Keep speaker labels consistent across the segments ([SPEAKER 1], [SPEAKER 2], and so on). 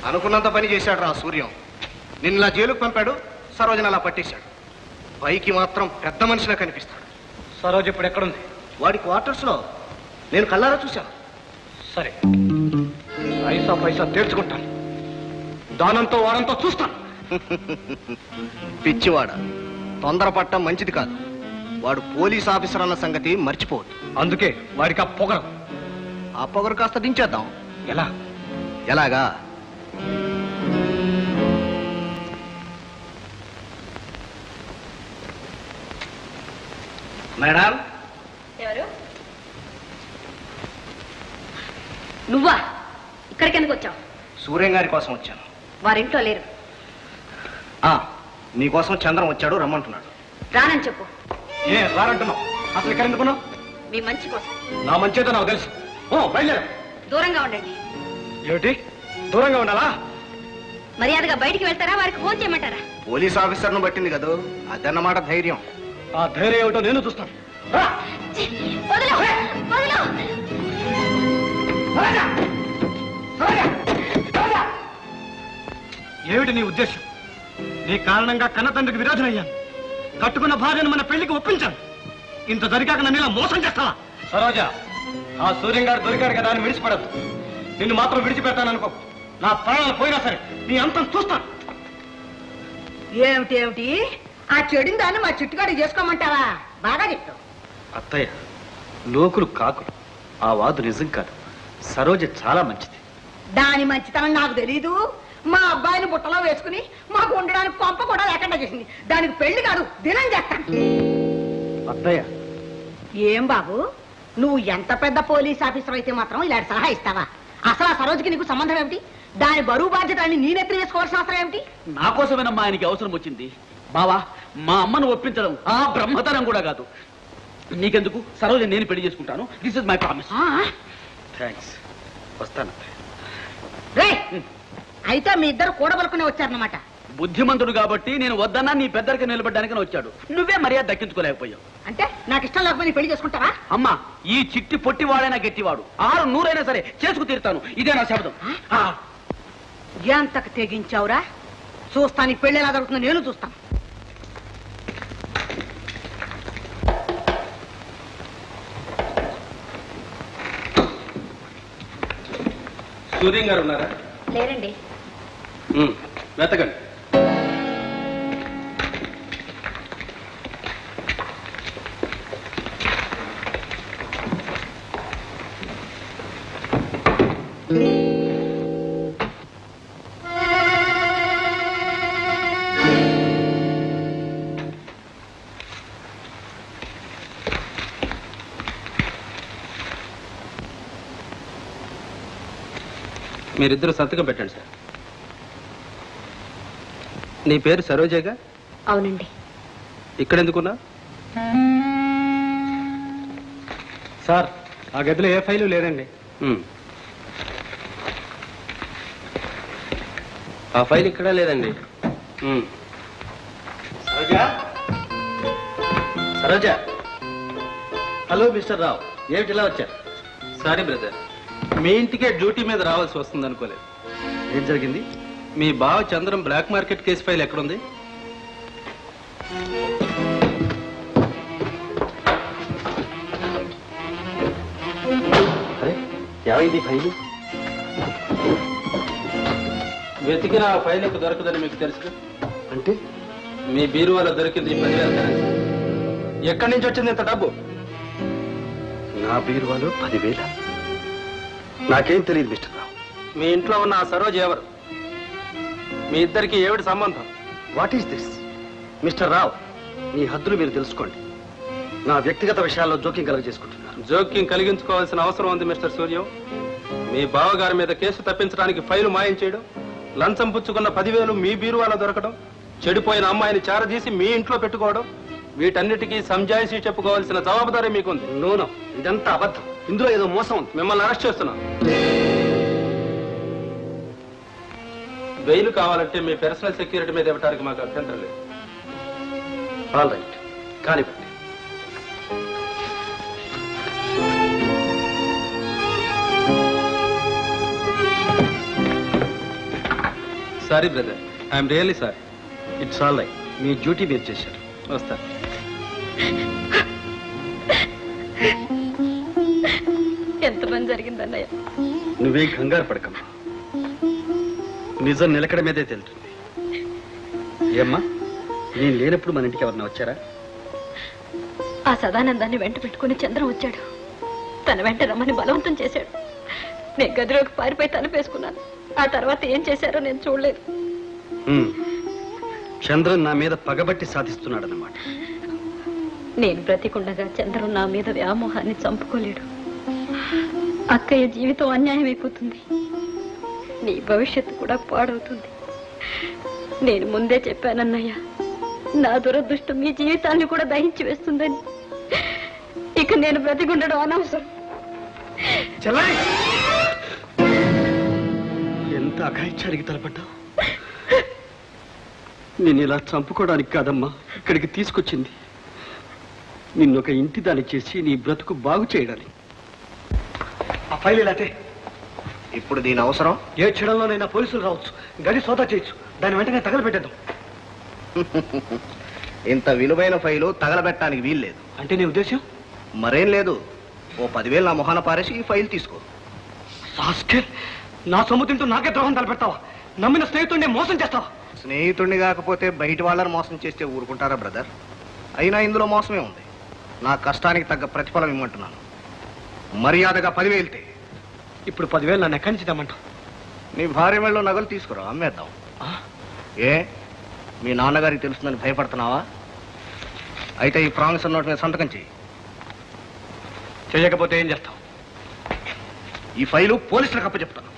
[SPEAKER 1] అనుకున్నంత పని చేశాడు రా సూర్యం. నిన్నలా జైలుకు పంపాడు, సరోజని అలా పట్టేశాడు. పైకి మాత్రం పెద్ద మనిషిలా కనిపిస్తాడు.
[SPEAKER 2] సరోజ ఇప్పుడు ఎక్కడుంది?
[SPEAKER 1] వాడి క్వార్టర్స్లో నేను కళ్ళారా చూశాను.
[SPEAKER 2] సరే, పైసా పైసా తీర్చుకుంటాను. దానంతో వారంతో చూస్తాను.
[SPEAKER 1] పిచ్చివాడ, తొందరపడటం మంచిది కాదు. వాడు పోలీస్ ఆఫీసర్ అన్న సంగతి మర్చిపోవద్దు.
[SPEAKER 2] అందుకే వాడికి ఆ పొగరు.
[SPEAKER 1] ఆ పొగరు కాస్త దించేద్దాం.
[SPEAKER 2] ఎలా?
[SPEAKER 1] ఎలాగా?
[SPEAKER 2] మేడం.
[SPEAKER 3] ఎవరు? నువ్వా? ఇక్కడికి ఎందుకు వచ్చావు?
[SPEAKER 1] సూర్యం గారి కోసం వచ్చాను.
[SPEAKER 3] వారింట్లో లేరు.
[SPEAKER 1] నీకోసం చంద్రం వచ్చాడు, రమ్మంటున్నాడు.
[SPEAKER 3] రానని చెప్పు.
[SPEAKER 2] ఏ రానంటున్నావు? అసలు ఇక్కడ ఎందుకున్నావు?
[SPEAKER 3] మీ మంచి కోసం.
[SPEAKER 2] నా మంచేదో నాకు తెలుసు. బయలుదేరా.
[SPEAKER 3] దూరంగా ఉండండి.
[SPEAKER 2] ఏమిటి దూరంగా ఉండాలా?
[SPEAKER 3] మర్యాదగా బయటికి వెళ్తారా, వారికి ఫోన్ చేయమంటారా?
[SPEAKER 1] పోలీస్ ఆఫీసర్ను పట్టింది కదూ, అదన్నమాట ధైర్యం.
[SPEAKER 2] ఆ ధైర్యం ఏమిటో నేను చూస్తాను. ఏమిటి నీ ఉద్దేశం? నీ కారణంగా కన్న తండ్రికి విరోధనయ్యాను. కట్టుకున్న భార్యను మన పెళ్లికి ఒప్పించాను. ఇంత జరిగాక నన్ను ఇలా మోసం చేస్తావా? సరోజ, ఆ సూర్యం గారు దొరికాడు కదా అని విడిచిపడద్దు. నిన్ను మాత్రం విడిచిపెడతాననుకో. నా ప్రాణాలు పోయినా సరే నీ అంతం చూస్తాను.
[SPEAKER 4] ఏమిటి ఏమిటి ఆ చెడిన దాన్ని మా చుట్టుకాడికి చేసుకోమంటావా? బాగా చెప్తావు.
[SPEAKER 5] అత్తయ్య, లోకులు కాకులు. ఆ వాదు నిజం కాదు. సరోజ చాలా మంచిది.
[SPEAKER 4] దాని మంచితనం నాకు తెలీదు. మా అబ్బాయిని బుట్టలో వేసుకుని మాకు ఉండడానికి కొంప కూడా లేకుండా చేసింది. దానికి పెళ్లి కాదు, దినం చేస్తాను.
[SPEAKER 5] అత్తయ్య,
[SPEAKER 4] ఏం బాబు, నువ్వు ఎంత పెద్ద పోలీస్ ఆఫీసర్ అయితే మాత్రం ఇలాంటి సలహా ఇస్తావా? అసలు ఆ సరోజకి నీకు సంబంధం ఏమిటి? దాని బరువు బాధ్యతని నేనెత్తి వేసుకోవాల్సిన అవసరం ఏమిటి?
[SPEAKER 5] నా కోసమేనమ్మా ఆయనకి అవసరం వచ్చింది. బావా, మా అమ్మను ఒప్పించడం ఆ బ్రహ్మతనం కూడా కాదు. నీకెందుకు? సరోజ నేను పెళ్లి చేసుకుంటాను. This is my promise. Thanks. వస్తాను.
[SPEAKER 4] అయితే మీ ఇద్దరు కూడబలుకునే వచ్చారన్నమాట.
[SPEAKER 5] బుద్ధిమంతుడు కాబట్టి నేను వద్దన్నా నీ పెద్దరికి నిలబడ్డానికి వచ్చాడు. నువ్వే మర్యాద దక్కించుకోలేకపోయావు.
[SPEAKER 4] అంటే నాకు ఇష్టం లేకపోతే పెళ్లి చేసుకుంటావా?
[SPEAKER 5] అమ్మా, ఈ చిట్టి పొట్టివాడైనా గట్టివాడు 600 సరే చేసుకు తీరుతాను. ఇదే నా శబ్దం.
[SPEAKER 4] ఎంతకు తెగించావురా? చూస్తాను, ఈ పెళ్లి ఎలా జరుగుతుందో నేను చూస్తాను.
[SPEAKER 5] సూర్యం గారు ఉన్నారా?
[SPEAKER 3] లేరండి.
[SPEAKER 5] వెతకండి. మీరిద్దరు సంతకం పెట్టండి సార్. నీ పేరు సరోజేగా?
[SPEAKER 3] అవునండి.
[SPEAKER 5] ఇక్కడ ఎందుకున్నా?
[SPEAKER 2] సార్, ఆ గదిలో ఏ ఫైలు లేదండి.
[SPEAKER 5] ఆ ఫైల్ ఇక్కడ లేదండి. సరోజా, సరోజా. హలో మిస్టర్ రావు, ఏమిటి ఇలా వచ్చారు? సారీ బ్రదర్, మీ ఇంటికే డ్యూటీ మీద రావాల్సి వస్తుంది అనుకోలేదు. ఏం జరిగింది? మీ బావ Chandram black market case file ఎక్కడుంది? అరే, ఏమైంది ఫైలు? వెతికిన ఆ ఫైల్ దొరకదని మీకు తెలుసు అంటే? మీ బీరువాలో దొరికింది 10,000 కరెన్సీ. ఎక్కడి నుంచి వచ్చింది ఇంత డబ్బు? నా బీరువాలో 10,000? నాకేం తెలియదు మిస్టర్ రావు. మీ ఇంట్లో ఉన్న ఆ సరోజ్ ఎవరు? మీ ఇద్దరికి ఏమిటి సంబంధం? వాట్ ఈస్ దిస్ మిస్టర్ రావు? మీ హద్దులు మీరు తెలుసుకోండి. నా వ్యక్తిగత విషయాల్లో జోక్యం కలుగజేసుకుంటున్నారు. జోక్యం కలిగించుకోవాల్సిన అవసరం ఉంది మిస్టర్ సూర్యం. మీ బావగారి మీద కేసు తప్పించడానికి ఫైలు మాయం చేయడం, లంచం పుచ్చుకున్న 10,000 మీ బీరువాలో దొరకడం, చెడిపోయిన అమ్మాయిని చారదీసి మీ ఇంట్లో పెట్టుకోవడం, వీటన్నిటికీ సంజాయిషీ చెప్పుకోవాల్సిన జవాబుదారీ మీకుంది. నూనె, ఇదంతా అబద్ధం. ఇందులో ఏదో మోసం ఉంది. మిమ్మల్ని అరెస్ట్ చేస్తున్నాం. బెయిల్ కావాలంటే మీ పర్సనల్ సెక్యూరిటీ మీద ఇవ్వడానికి మాకు అభ్యంతరం లేదు. ఆల్ రైట్, కానివ్వండి. Sorry brother, I'm really sorry. It's all right, me duty మీరు చేశారు. వస్తా.
[SPEAKER 3] ఎంత పని జరిగిందన్నయ్య.
[SPEAKER 5] నువ్వే కంగారు పడకమ్మా, నిజం నిలకడ మీదే తెలుస్తుంది. ఏమ్మా, నేను లేనప్పుడు మన ఇంటికి ఎవరన్నా వచ్చారా?
[SPEAKER 3] ఆ సదానందాన్ని వెంట పెట్టుకుని చంద్రం వచ్చాడు. తన వెంట రమ్మని బలవంతం చేశాడు. నేను గదిలోకి పారిపోయి తలపేసుకున్నాను. ఆ తర్వాత ఏం చేశారో నేను చూడలేదు.
[SPEAKER 5] చంద్రన్ నా మీద పగబట్టి సాధిస్తున్నాడన్నమాట.
[SPEAKER 3] నేను బ్రతికుండగా చంద్రం నా మీద వ్యామోహాన్ని చంపుకోలేడు. అక్కయ్య జీవితం అన్యాయం అయిపోతుంది. నీ భవిష్యత్తు కూడా పాడవుతుంది. నేను ముందే చెప్పానన్నయ్య, నా దురదృష్టం మీ జీవితాన్ని కూడా దహించి వేస్తుందని. ఇక నేను బ్రతికుండడం అనవసరం.
[SPEAKER 5] ఎంత అఘాయిత్యానికి తలపడ్డావు. నేను ఇలా చంపుకోవడానికి కాదమ్మా ఇక్కడికి తీసుకొచ్చింది. నిన్నొక ఇంటి దాన్ని చేసి నీ బ్రతుకు బాగు చేయడానికి.
[SPEAKER 2] ఆ ఫైల్ ఇలాతే.
[SPEAKER 1] ఇప్పుడు దీని అవసరం?
[SPEAKER 2] ఏ క్షణంలోనైనా పోలీసులు రావచ్చు, గది సోదా చేయొచ్చు. దాని వెంటనే తగలబెట్టేద్దాం.
[SPEAKER 1] ఇంత విలువైన ఫైలు తగలబెట్టడానికి వీల్లేదు.
[SPEAKER 2] అంటే నీ ఉద్దేశం?
[SPEAKER 1] మరేం లేదు, ఓ 10,000 నా మొహాన పారేసి ఈ ఫైల్ తీసుకో.
[SPEAKER 2] నా సొమ్ము తింటూ నాకే ద్రోహం తలపెడతావా? నమ్మిన స్నేహితుడిని మోసం చేస్తావా?
[SPEAKER 1] స్నేహితుడిని కాకపోతే బయట వాళ్ళని మోసం చేస్తే ఊరుకుంటారా బ్రదర్? అయినా ఇందులో మోసమే ఉంది. నా కష్టానికి తగ్గ ప్రతిఫలం ఇమ్మంటున్నాను. మర్యాదగా 10,000.
[SPEAKER 2] ఇప్పుడు 10,000 నన్ను ఎక్కడి నుంచి తెమ్మంటావు?
[SPEAKER 1] నీ భార్య మెళ్ళలో నగలు తీసుకురా, అమ్మేద్దాం. ఏ, మీ నాన్నగారికి తెలుస్తుందని భయపడుతున్నావా? అయితే ఈ ప్రామిసర్ నోట్ మీద సంతకం చెయ్యి.
[SPEAKER 2] చేయకపోతే ఏం చేస్తావు?
[SPEAKER 1] ఈ ఫైలు పోలీసులకు అప్పచెప్తాను.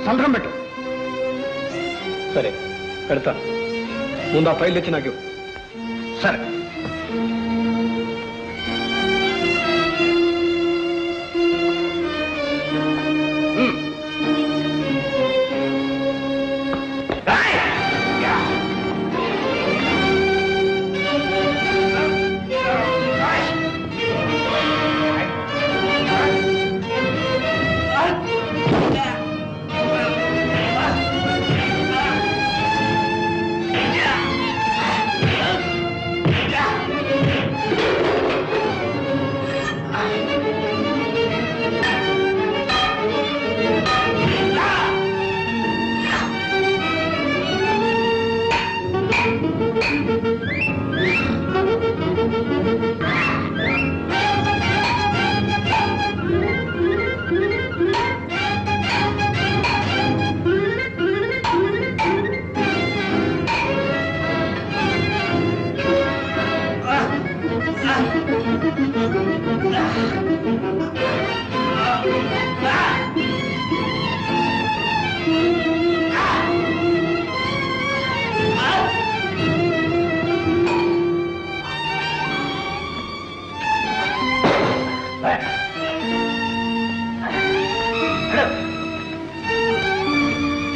[SPEAKER 1] సంతకం పెట్టు.
[SPEAKER 2] సరే పెడతాను. ముందు ఆ ఫైల్ తెచ్చి నాకు.
[SPEAKER 1] సరే.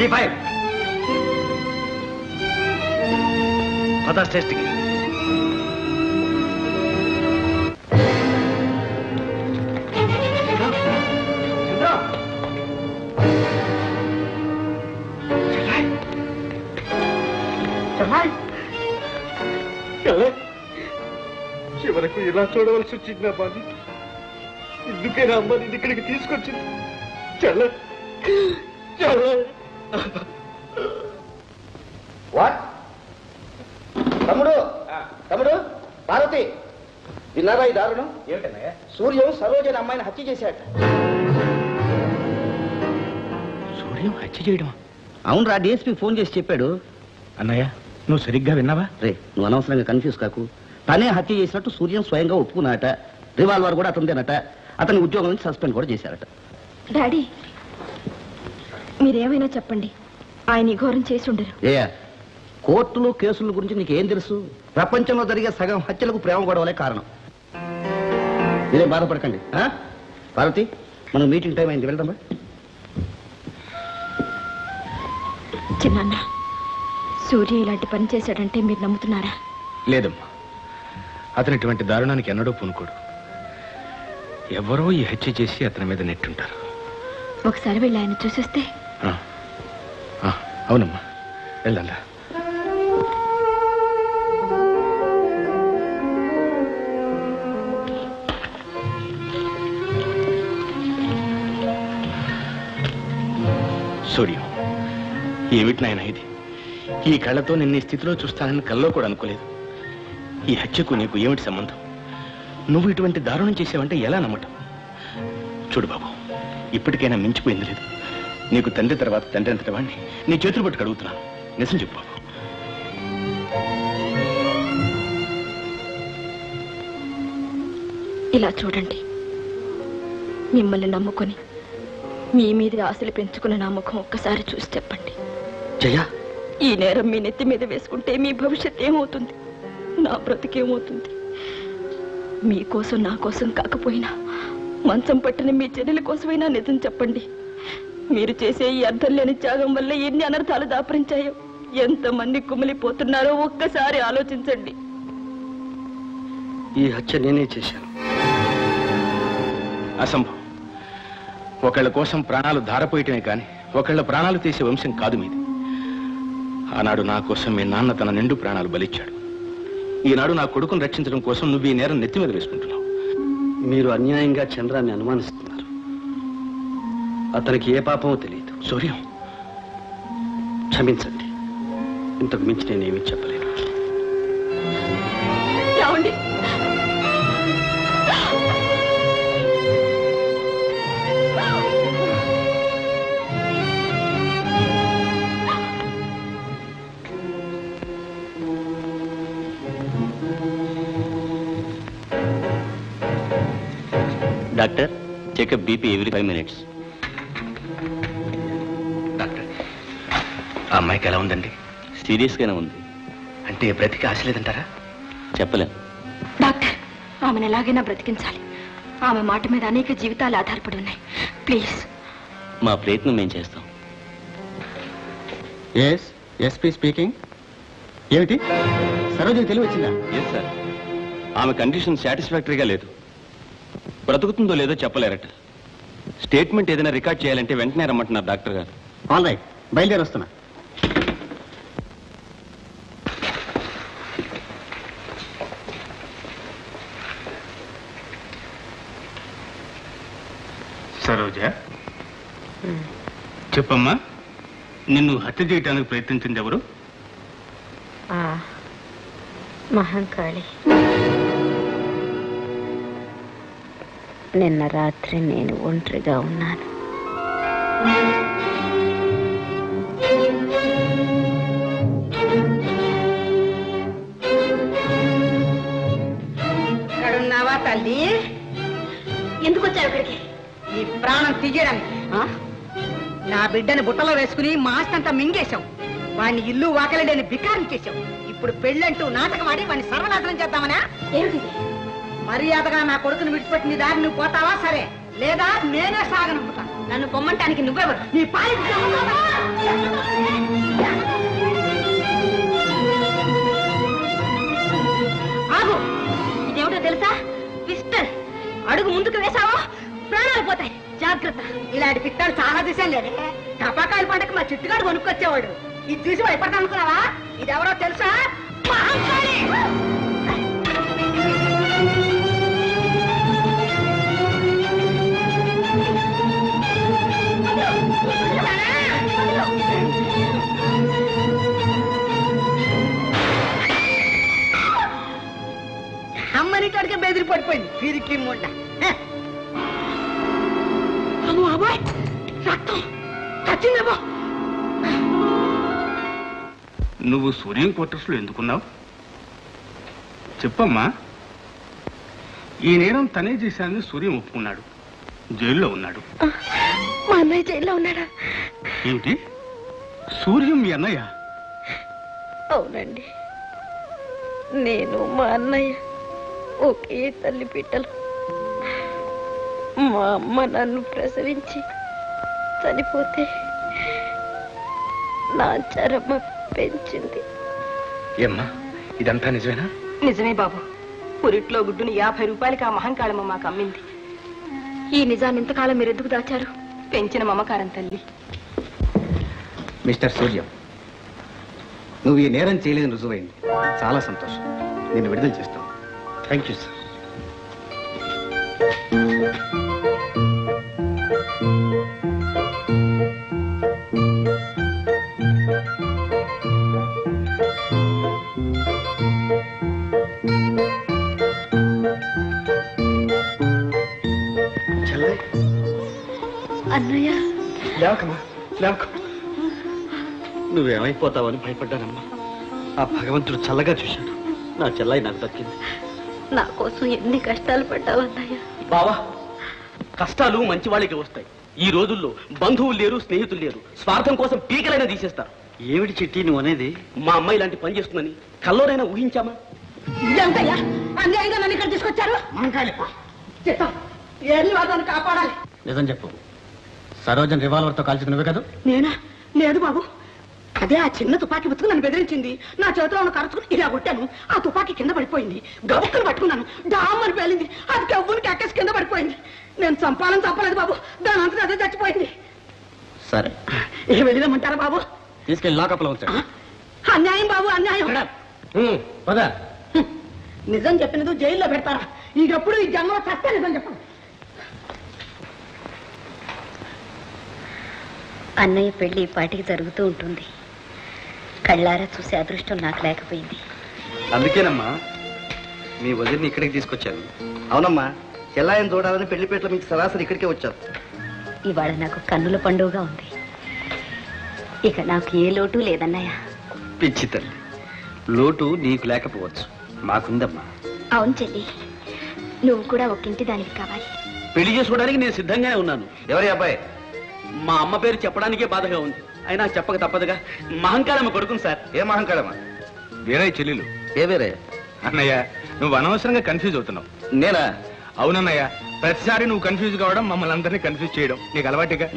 [SPEAKER 2] ఈ ఫైల్ పద స్టేషన్కి. చివరకు ఇలా చూడవలసి వచ్చింది నా బాధ. ఇందుకేనా అమ్మ నేను ఇక్కడికి తీసుకొచ్చింది? చల్ల చల్ల.
[SPEAKER 1] తమ్ముడు తమ్ముడు పార్వతి, విన్నారా ఈ దారుణం?
[SPEAKER 5] ఏమిటన్నయ్య?
[SPEAKER 1] సూర్యం సరోజని అమ్మాయిని హత్య చేశాట.
[SPEAKER 5] సూర్యం హత్య చేయడం?
[SPEAKER 1] అవునరా, డిఎస్పీ ఫోన్ చేసి చెప్పాడు.
[SPEAKER 5] అన్నయ్య, నువ్వు సరిగ్గా విన్నావా?
[SPEAKER 1] రే, నువ్వు అనవసరంగా కన్ఫ్యూజ్ కాకు. తనే హత్య చేసినట్టు సూర్యం స్వయంగా ఒప్పుకున్నాట. రివాల్వర్ కూడా అతనిదేనట. అతని ఉద్యోగం నుంచి సస్పెండ్ కూడా చేశారట.
[SPEAKER 3] డాడీ, మీరేమైనా చెప్పండి, ఆయన ఈ ఘోరం చేసి ఉండరు.
[SPEAKER 1] కోర్టులు కేసుల గురించి నీకేం తెలుసు? ప్రపంచంలో జరిగే సగం హత్యలకు ప్రేమ గొడవలే కారణం. మీరేం బాధపడకండి. పార్వతి, మనం మీటింగ్ టైం అయింది, వెళ్దామా?
[SPEAKER 3] చిన్న సూర్య ఇలాంటి పని చేశాడంటే మీరు నమ్ముతున్నారా?
[SPEAKER 5] లేదమ్మా, అతను ఇటువంటి దారుణానికి ఎన్నడూ పూనుకోడు. ఎవరో ఈ హత్య చేసి అతని మీద నెట్టుంటారు.
[SPEAKER 3] ఒకసారి వెళ్ళి ఆయన చూసేస్తే.
[SPEAKER 5] అవునమ్మా, వెళ్దాం. సూర్యం, ఏమిటి నాయన ఇది? ఈ కళ్ళతో నిన్న ఈ స్థితిలో చూస్తానని కల్లో కూడా అనుకోలేదు. ఈ హత్యకు నీకు ఏమిటి సంబంధం? నువ్వు ఇటువంటి దారుణం చేసావంటే ఎలా నమ్మటం? చూడు బాబు, ఇప్పటికైనా మించిపోయింది లేదు. నీకు తండ్రి తర్వాత తండ్రి అంతటి వాడిని నీ చేతులు పట్టుకు అడుగుతున్నాను. నిజం చెప్పు బాబు.
[SPEAKER 3] ఇలా చూడండి, మిమ్మల్ని నమ్ముకొని మీ మీద ఆశలు పెంచుకున్న నా ముఖం ఒక్కసారి చూసి చెప్పండి.
[SPEAKER 5] జయ,
[SPEAKER 3] ఈ నేరం మీ నెత్తి మీద వేసుకుంటే మీ భవిష్యత్ ఏమవుతుంది? నా బ్రతికేమవుతుంది? మీకోసం నా కోసం కాకపోయినా మంచం పట్టిన మీ చెల్లెల కోసమైనా నిజం చెప్పండి. మీరు చేసే ఈ అర్థం లేని త్యాగం వల్ల ఎన్ని అనర్థాలు దాపరించాయో, ఎంతమంది కుమిలిపోతున్నారో ఒక్కసారి ఆలోచించండి.
[SPEAKER 5] ఈ హత్య నేనే చేశాను. అసంభవం. ఒకళ్ళ కోసం ప్రాణాలు ధారపోయటమే కానీ ఒకళ్ళ ప్రాణాలు తీసే వంశం కాదు మీది. ఆనాడు నా కోసం మీ నాన్న తన నిండు ప్రాణాలు బలిచ్చాడు. ఈనాడు నా కొడుకును రక్షించడం కోసం నువ్వు ఈ నేరం నెత్తి మీద వేసుకుంటున్నావు.
[SPEAKER 6] మీరు అన్యాయంగా చంద్రాన్ని అనుమానిస్తున్నారు. అతనికి ఏ పాపమో తెలియదు.
[SPEAKER 5] సూర్యం,
[SPEAKER 6] క్షమించండి, ఇంతకు మించి నేనేమీ చెప్పలేను.
[SPEAKER 3] ఏమండి?
[SPEAKER 6] Doctor, checkup BP every 5 minutes.
[SPEAKER 5] Doctor, ఆ అమ్మాయికి ఎలా ఉందండి?
[SPEAKER 6] సీరియస్గానే ఉంది.
[SPEAKER 5] అంటే బ్రతికి ఆశ లేదంటారా?
[SPEAKER 6] చెప్పలేం.
[SPEAKER 3] డాక్టర్, ఆమెను ఎలాగైనా బ్రతికించాలి. ఆమె మాట మీద అనేక జీవితాలు ఆధారపడి ఉన్నాయి. ప్లీజ్.
[SPEAKER 6] మా ప్రయత్నం మేము చేస్తాం.
[SPEAKER 5] SP speaking. ఏమిటి, సరోజకి తెలివి వచ్చిందా?
[SPEAKER 6] ఎస్ సార్, ఆమె కండిషన్ సాటిస్ఫాక్టరీగా లేదు. బ్రతుకుతుందో లేదో చెప్పలేరట. స్టేట్మెంట్ ఏదైనా రికార్డ్ చేయాలంటే వెంటనే రమ్మంటున్నారు డాక్టర్ గారు.
[SPEAKER 5] ఆల్ రైట్, బయలుదేరి వస్తున్నా. సరోజ, చెప్పమ్మా, నిన్ను హత్య చేయడానికి ప్రయత్నించింది ఎవరు?
[SPEAKER 7] మహంకాళి. నిన్న రాత్రి నేను ఒంటరిగా ఉన్నాను.
[SPEAKER 4] ఇక్కడున్నావా తల్లి?
[SPEAKER 3] ఎందుకు వచ్చావు ఇక్కడికి?
[SPEAKER 4] ఈ ప్రాణం తీయడానికి. నా బిడ్డని బుట్టలో వేసుకుని మాస్తంతా మింగేశావు. వాడిని ఇల్లు వాకలి లేని బికారం చేశావు. ఇప్పుడు పెళ్ళంటూ నాటకమాడి వాడిని సర్వనాశనం చేద్దామనా?
[SPEAKER 3] ఏమిటి?
[SPEAKER 4] మర్యాదగా నా కొడుకుని విడిచిపెట్టిన దారి నువ్వు పోతావా? సరే, లేదా నేనే సాగనంపుతాను.
[SPEAKER 3] నన్ను పొమ్మంటానికి నువ్వెవరు?
[SPEAKER 4] నీ పాలి
[SPEAKER 3] ఆగు. ఇదేమిటో తెలుసా? పిస్టల్. అడుగు ముందుకు వేసావో ప్రాణాలు పోతాయి. జాగ్రత్త.
[SPEAKER 4] ఇలాంటి పిట్టాలు చాలా చూశాను లేదే. టపాకాయల పంటకు మా చిట్టుగాడు కొనుక్కొచ్చేవాడు. ఇది చూసి భయపడతా అనుకున్నావా? ఇది ఎవరో తెలుసా? మహంకాళి. అనేటాడికే బెదిరి పడిపోయింది పిరికి ముండ. అమ్మో అబ్బాయి రక్తం చచ్చిందేమో.
[SPEAKER 5] నువ్వు సూర్యం క్వార్టర్స్లో ఎందుకున్నావు చెప్పమ్మా. ఈ నేరం తనే చేశానని సూర్యం ఒప్పుకున్నాడు, జైల్లో ఉన్నాడు.
[SPEAKER 7] మా అన్నయ్య జైల్లో ఉన్నాడా?
[SPEAKER 5] ఏమిటి, సూర్యం మీ అన్నయ్య?
[SPEAKER 7] అవునండి, నేను మా అన్నయ్య ఒకే తల్లి బిడ్డలు. మా అమ్మ నన్ను ప్రసవించి చనిపోతే నా చరమ పెంచింది.
[SPEAKER 5] ఏమ్మా ఇదంతా నిజమేనా?
[SPEAKER 3] నిజమే బాబు. పురిట్లో గుడ్డుని 50 రూపాయలకి ఆ మహంకాళమ్మ మాకు అమ్మింది. ఈ నిజాన్ని ఇంతకాలం మీరు ఎందుకు దాచారు? పెంచిన మమకారం తల్లి.
[SPEAKER 1] మిస్టర్ సూర్యం, నువ్వు ఈ నేరం చేయలేదని రుజువైంది. చాలా సంతోషం. నేను విడుదల చేస్తాను. Thank you sir.
[SPEAKER 7] అన్నయ్య
[SPEAKER 1] లేవకమ్మా, లేవక. నువ్వేమైపోతావని భయపడ్డానమ్మా. ఆ భగవంతుడు చల్లగా చూశాడు. నా చెల్లాయి నాకు దక్కింది.
[SPEAKER 7] నా కోసం ఎన్ని కష్టాలు పడ్డావు అన్నయ్య.
[SPEAKER 1] బావా, కష్టాలు మంచి వాళ్ళకి వస్తాయి. ఈ రోజుల్లో బంధువులు లేరు, స్నేహితులు లేరు. స్వార్థం కోసం పీకలైనా తీసేస్తారు. ఏమిటి చిట్టి నువ్వు అనేది? మా అమ్మాయి ఇలాంటి పని చేస్తుందని కల్లోనైనా ఊహించామా?
[SPEAKER 4] ఇదంతయ్యా అన్యాయంగా నన్ను ఇక్కడ తీసుకొచ్చారు. చిత్తం ఏర్లు వాదాన్ని కాపాడాలి.
[SPEAKER 1] నిజం చెప్పు. సరోజన్ రివాల్వర్తో కాల్చింది నువ్వే కదా?
[SPEAKER 4] నేనా? లేదు బాబు, అదే ఆ చిన్న తుపాకీ బతుకు నన్ను బెదిరించింది. నా చేతిలో ఉన్న కరుచుకుని ఇలా కొట్టాను. ఆ తుపాకీ కింద పడిపోయింది. గబుక్కలు పట్టుకున్నాను, డామ్మని పేలింది. అది కవ్వుని కక్కేసి కింద పడిపోయింది. నేను చంపలేదు బాబు, దాని అంతా అదే చచ్చిపోయింది.
[SPEAKER 1] సరే,
[SPEAKER 4] ఇక వెళ్ళిదామంటారా బాబు?
[SPEAKER 1] తీసుకెళ్ళి లాకప్లో ఉంచాడు.
[SPEAKER 4] అన్యాయం బాబు, అన్యాయం.
[SPEAKER 1] పద.
[SPEAKER 4] నిజం చెప్పినది జైల్లో పెడతారా? ఇంకెప్పుడు ఈ జన్మలో చస్తే నిజం చెప్పండి.
[SPEAKER 7] అన్నయ్య పెళ్లి పాటికి జరుగుతూ ఉంటుంది. కళ్ళారా చూసే అదృష్టం నాకు లేకపోయింది.
[SPEAKER 1] అందుకేనమ్మా మీ వదిలిని ఇక్కడికి తీసుకొచ్చాను. అవునమ్మా, చెల్లాయిని చూడాలని పెళ్లిపేటలో మీకు సరాసరి ఇక్కడికే వచ్చారు.
[SPEAKER 7] ఇవాళ నాకు కన్నుల పండుగగా ఉంది. ఇక నాకు ఏ లోటు లేదన్నయ్య.
[SPEAKER 1] పిచ్చి తల్లి, లోటు నీకు లేకపోవచ్చు, మాకుందమ్మా.
[SPEAKER 7] అవును చెల్లి, నువ్వు కూడా ఒక్కింటి దానికి కావాలి.
[SPEAKER 1] పెళ్లి చేసుకోవడానికి నేను సిద్ధంగానే ఉన్నాను. ఎవరి అబ్బాయి? మా అమ్మ పేరు చెప్పడానికే బాధగా ఉంది. అయినా చెప్పక తప్పదుగా. మహంకాళమ్మ కొడుకును సార్. ఏ మహంకాళమ్మ?
[SPEAKER 5] వేరే చెల్లెలు.
[SPEAKER 1] ఏ వేరే?
[SPEAKER 5] అన్నయ్య, నువ్వు అనవసరంగా కన్ఫ్యూజ్ అవుతున్నావు.
[SPEAKER 1] నేనా?
[SPEAKER 5] అవునన్నయ్య, ప్రతిసారి నువ్వు కన్ఫ్యూజ్ కావడం, మమ్మల్ని అందరినీ కన్ఫ్యూజ్ చేయడం నీకు అలవాటుగా.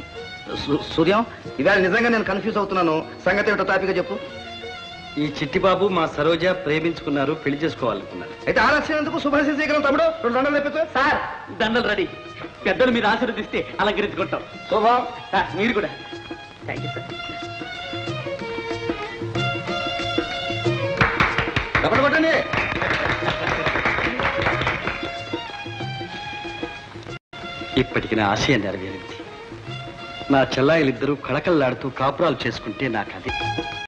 [SPEAKER 1] సూర్యం, ఇవాళ నిజంగా నేను కన్ఫ్యూజ్ అవుతున్నాను. సంగతి ఏమిటో తాపిగా చెప్పు. ఈ చిట్టిబాబు మా సరోజ ప్రేమించుకున్నారు, పెళ్లి చేసుకోవాలనుకున్నారు. అయితే ఆలస్యం ఎందుకు? శుభాశీస్ చేయగలం తమ్ముడు. 2 దండలు తెప్పించు. సార్, దండలు రెడీ. పెద్దలు మీరు ఆశీర్వదిస్తే అలంకరించుకుంటాం. శోభా, మీరు కూడా. Thank you sir. కొట్టండి. ఇప్పటికి నా ఆశయం నెరవేరింది. నా చెల్లాయిలిద్దరూ కళకళలాడుతూ కాపురాలు చేసుకుంటే నాకు అది